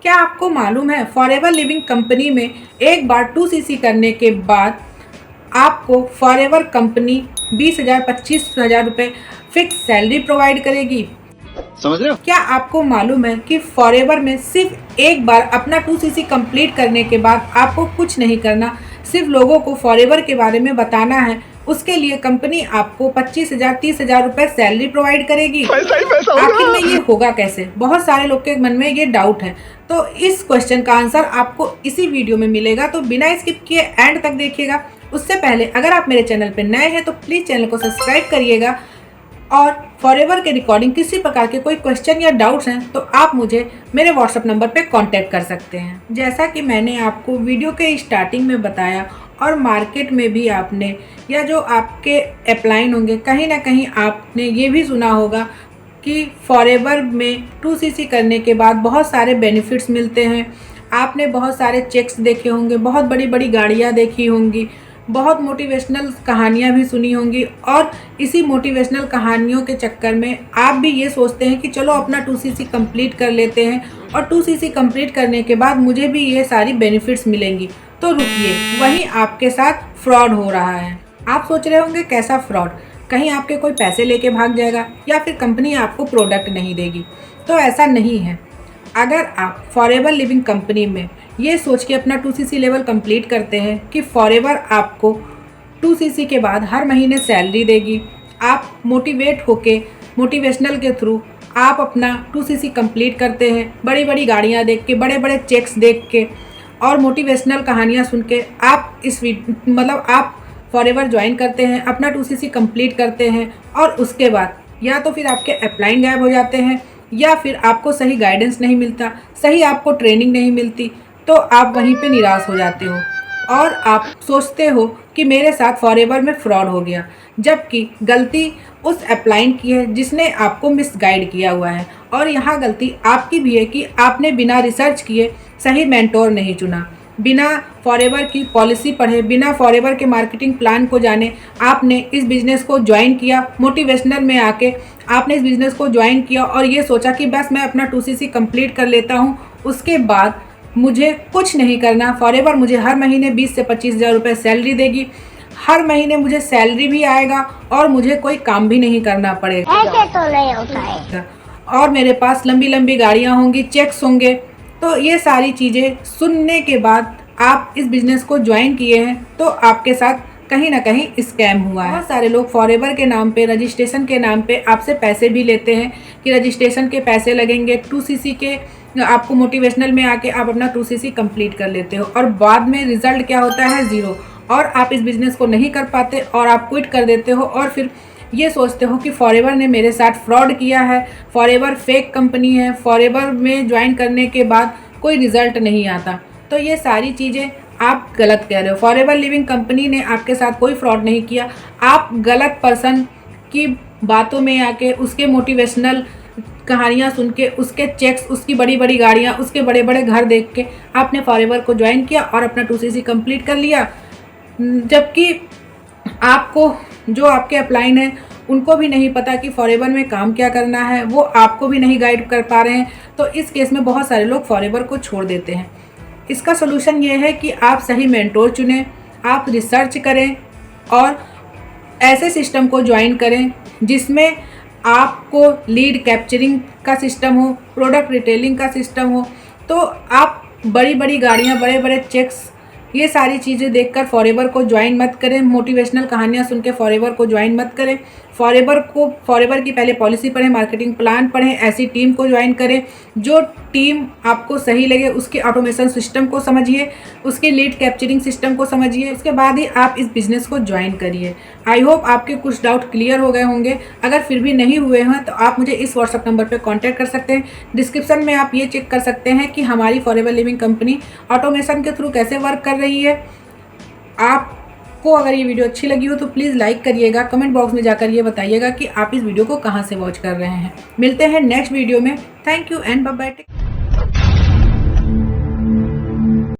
क्या आपको मालूम है फॉरएवर लिविंग कंपनी में एक बार 2cc करने के बाद आपको फॉरएवर कंपनी 20,000 25,000 रुपये फिक्स सैलरी प्रोवाइड करेगी। समझ रहे हो? क्या आपको मालूम है कि फॉरएवर में सिर्फ एक बार अपना 2cc कंप्लीट करने के बाद आपको कुछ नहीं करना, सिर्फ लोगों को फॉरएवर के बारे में बताना है। उसके लिए कंपनी आपको 25,000 30,000 रुपये सैलरी प्रोवाइड करेगी। आखिर में ये होगा कैसे? बहुत सारे लोग के मन में ये डाउट है, तो इस क्वेश्चन का आंसर आपको इसी वीडियो में मिलेगा, तो बिना स्किप किए एंड तक देखिएगा। उससे पहले अगर आप मेरे चैनल पर नए हैं तो प्लीज़ चैनल को सब्सक्राइब करिएगा, और फॉरएवर के रिकॉर्डिंग किसी प्रकार के कोई क्वेश्चन या डाउट्स हैं तो आप मुझे मेरे व्हाट्सएप नंबर पे कांटेक्ट कर सकते हैं। जैसा कि मैंने आपको वीडियो के स्टार्टिंग में बताया और मार्केट में भी आपने या जो आपके अपलाइन होंगे कहीं ना कहीं आपने ये भी सुना होगा कि फॉरएवर में 2cc करने के बाद बहुत सारे बेनिफिट्स मिलते हैं। आपने बहुत सारे चेक्स देखे होंगे, बहुत बड़ी बड़ी गाड़ियाँ देखी होंगी, बहुत मोटिवेशनल कहानियाँ भी सुनी होंगी, और इसी मोटिवेशनल कहानियों के चक्कर में आप भी ये सोचते हैं कि चलो अपना 2cc कंप्लीट कर लेते हैं और 2cc कंप्लीट करने के बाद मुझे भी ये सारी बेनिफिट्स मिलेंगी। तो रुकिए, वहीं आपके साथ फ्रॉड हो रहा है। आप सोच रहे होंगे कैसा फ्रॉड? कहीं आपके कोई पैसे लेके भाग जाएगा या फिर कंपनी आपको प्रोडक्ट नहीं देगी? तो ऐसा नहीं है। अगर आप फॉरएवर लिविंग कंपनी में ये सोच के अपना 2cc लेवल कंप्लीट करते हैं कि फॉरएवर आपको 2cc के बाद हर महीने सैलरी देगी, आप मोटिवेट होके मोटिवेशनल के थ्रू आप अपना 2cc कंप्लीट करते हैं, बड़ी बड़ी गाड़ियाँ देख के, बड़े बड़े चेक्स देख के और मोटिवेशनल कहानियाँ सुन के आप आप फॉरएवर ज्वाइन करते हैं, अपना 2cc कंप्लीट करते हैं, और उसके बाद या तो फिर आपके अपलाइन गायब हो जाते हैं या फिर आपको सही गाइडेंस नहीं मिलता, सही आपको ट्रेनिंग नहीं मिलती, तो आप वहीं पे निराश हो जाते हो और आप सोचते हो कि मेरे साथ फॉरएवर में फ्रॉड हो गया, जबकि गलती उस अपलाइन की है जिसने आपको मिसगाइड किया हुआ है। और यहाँ गलती आपकी भी है कि आपने बिना रिसर्च किए सही मेंटोर नहीं चुना, बिना फॉरएवर की पॉलिसी पढ़े, बिना फॉरएवर के मार्केटिंग प्लान को जाने आपने इस बिज़नेस को ज्वाइन किया। मोटिवेशनल में आके आपने इस बिज़नेस को ज्वाइन किया और ये सोचा कि बस मैं अपना 2cc कंप्लीट कर लेता हूँ, उसके बाद मुझे कुछ नहीं करना, फॉरएवर मुझे हर महीने 20 से 25,000 रुपये सैलरी देगी, हर महीने मुझे सैलरी भी आएगा और मुझे कोई काम भी नहीं करना पड़ेगा। ऐसे तो नहीं होता है। और मेरे पास लंबी लंबी गाड़ियाँ होंगी, चेक्स होंगे। तो ये सारी चीज़ें सुनने के बाद आप इस बिज़नेस को ज्वाइन किए हैं, तो आपके साथ कहीं ना कहीं स्कैम हुआ है। बहुत सारे लोग फॉरएवर के नाम पे, रजिस्ट्रेशन के नाम पे आपसे पैसे भी लेते हैं कि रजिस्ट्रेशन के पैसे लगेंगे, 2cc के आपको मोटिवेशनल में आके आप अपना 2cc कंप्लीट कर लेते हो और बाद में रिजल्ट क्या होता है? ज़ीरो। और आप इस बिज़नेस को नहीं कर पाते और आप क्विट कर देते हो और फिर ये सोचते हो कि फॉरएवर ने मेरे साथ फ्रॉड किया है, फॉरएवर फेक कंपनी है, फॉरएवर में ज्वाइन करने के बाद कोई रिज़ल्ट नहीं आता। तो ये सारी चीज़ें आप गलत कह रहे हो। फॉरएवर लिविंग कंपनी ने आपके साथ कोई फ्रॉड नहीं किया। आप गलत पर्सन की बातों में आके, उसके मोटिवेशनल कहानियाँ सुन के, उसके चेक्स, उसकी बड़ी बड़ी गाड़ियाँ, उसके बड़े बड़े घर देख के आपने फॉरएवर को ज्वाइन किया और अपना 2cc कंप्लीट कर लिया, जबकि आपको जो आपके अपलाइन हैं उनको भी नहीं पता कि फॉरएवर में काम क्या करना है, वो आपको भी नहीं गाइड कर पा रहे हैं। तो इस केस में बहुत सारे लोग फॉरएवर को छोड़ देते हैं। इसका सलूशन ये है कि आप सही मेंटोर चुनें, आप रिसर्च करें और ऐसे सिस्टम को ज्वाइन करें जिसमें आपको लीड कैप्चरिंग का सिस्टम हो, प्रोडक्ट रिटेलिंग का सिस्टम हो। तो आप बड़ी बड़ी गाड़ियाँ, बड़े बड़े चेक्स, ये सारी चीज़ें देखकर फॉरएवर को ज्वाइन मत करें। मोटिवेशनल कहानियाँ सुन के फॉरएवर को ज्वाइन मत करें। फॉरएवर की पहले पॉलिसी पढ़ें, मार्केटिंग प्लान पढ़ें, ऐसी टीम को ज्वाइन करें जो टीम आपको सही लगे, उसके ऑटोमेशन सिस्टम को समझिए, उसके लीड कैप्चरिंग सिस्टम को समझिए, उसके बाद ही आप इस बिज़नेस को ज्वाइन करिए। आई होप आपके कुछ डाउट क्लियर हो गए होंगे। अगर फिर भी नहीं हुए हैं तो आप मुझे इस व्हाट्सएप नंबर पर कॉन्टैक्ट कर सकते हैं। डिस्क्रिप्शन में आप ये चेक कर सकते हैं कि हमारी फॉरएवर लिविंग कंपनी ऑटोमेशन के थ्रू कैसे वर्क कर रही है। आपको अगर ये वीडियो अच्छी लगी हो तो प्लीज़ लाइक करिएगा, कमेंट बॉक्स में जाकर ये बताइएगा कि आप इस वीडियो को कहाँ से वॉच कर रहे हैं। मिलते हैं नेक्स्ट वीडियो में। Thank you and bye bye.